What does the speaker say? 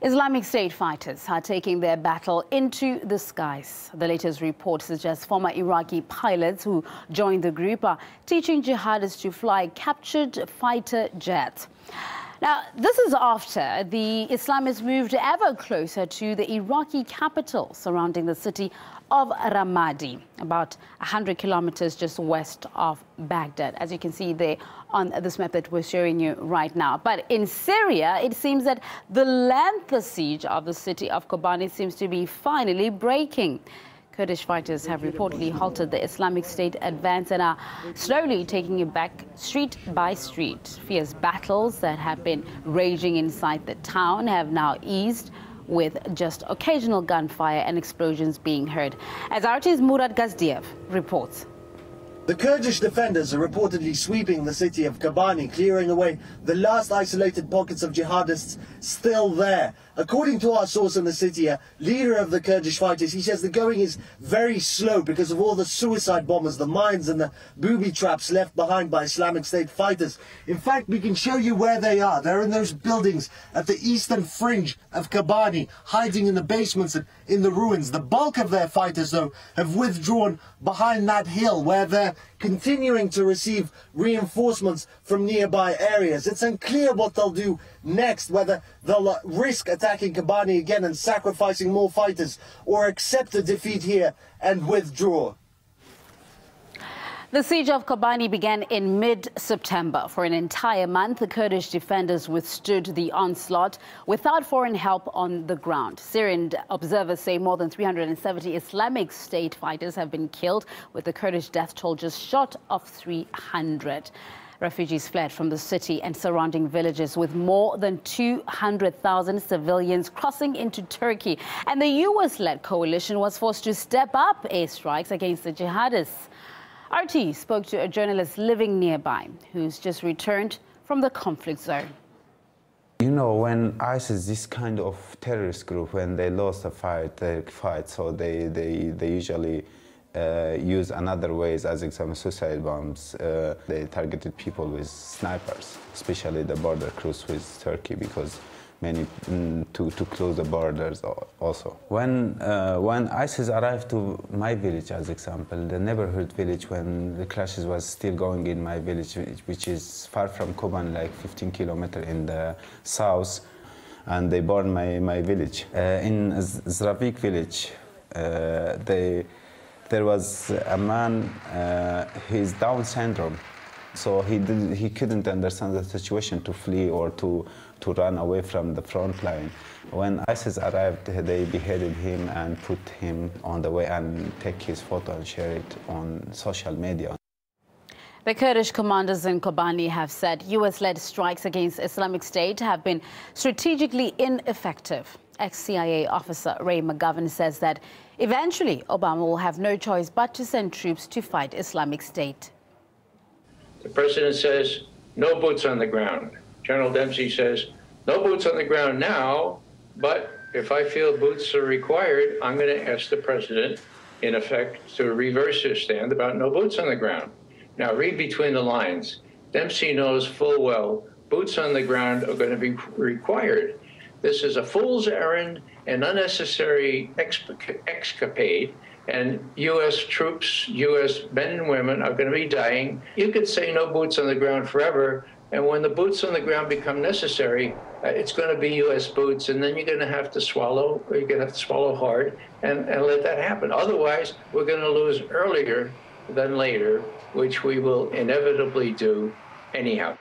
Islamic State fighters are taking their battle into the skies. The latest report suggests former Iraqi pilots who joined the group are teaching jihadists to fly captured fighter jets. Now, this is after the Islamists moved ever closer to the Iraqi capital surrounding the city of Ramadi, about 100 kilometers just west of Baghdad, as you can see there on this map that we're showing you right now. But in Syria, it seems that the lengthy siege of the city of Kobani seems to be finally breaking. Kurdish fighters have reportedly halted the Islamic State advance and are slowly taking it back street by street. Fierce battles that have been raging inside the town have now eased, with just occasional gunfire and explosions being heard. As RT's Murad Gazdiev reports. The Kurdish defenders are reportedly sweeping the city of Kobani, clearing away the last isolated pockets of jihadists still there. According to our source in the city, a leader of the Kurdish fighters, he says the going is very slow because of all the suicide bombers, the mines and the booby traps left behind by Islamic State fighters. In fact, we can show you where they are. They're in those buildings at the eastern fringe of Kobani, hiding in the basements and in the ruins. The bulk of their fighters, though, have withdrawn behind that hill where they're continuing to receive reinforcements from nearby areas. It's unclear what they'll do next, whether they'll risk attacking Kobani again and sacrificing more fighters, or accept a defeat here and withdraw. The siege of Kobani began in mid-September. For an entire month, the Kurdish defenders withstood the onslaught without foreign help on the ground. Syrian observers say more than 370 Islamic State fighters have been killed, with the Kurdish death toll just short of 300. Refugees fled from the city and surrounding villages, with more than 200,000 civilians crossing into Turkey. And the US-led coalition was forced to step up airstrikes against the jihadists. RT spoke to a journalist living nearby who's just returned from the conflict zone. You know, when ISIS, this kind of terrorist group, when they lost a fight, they fight, so they usually use another ways, as example, suicide bombs. They targeted people with snipers, especially the border cross with Turkey, because many to close the borders also. When ISIS arrived to my village, as example, the neighborhood village, when the clashes was still going in my village, which is far from Kobani, like 15 kilometers in the south, and they burned my village. In Zravik village, there was a man, he's Down syndrome. So he couldn't understand the situation to flee or to run away from the front line. When ISIS arrived, they beheaded him and put him on the way and take his photo and share it on social media. The Kurdish commanders in Kobani have said US-led strikes against Islamic State have been strategically ineffective. Ex-CIA officer Ray McGovern says that eventually Obama will have no choice but to send troops to fight Islamic State. The president says, no boots on the ground. General Dempsey says, no boots on the ground now, but if I feel boots are required, I'm going to ask the president, in effect, to reverse his stand about no boots on the ground. Now, read between the lines. Dempsey knows full well boots on the ground are going to be required. This is a fool's errand, an unnecessary escapade, and U.S. troops, U.S. men and women are going to be dying. You could say no boots on the ground forever, and when the boots on the ground become necessary, it's going to be U.S. boots, and then you're going to have to swallow, or you're going to have to swallow hard and let that happen. Otherwise, we're going to lose earlier than later, which we will inevitably do anyhow.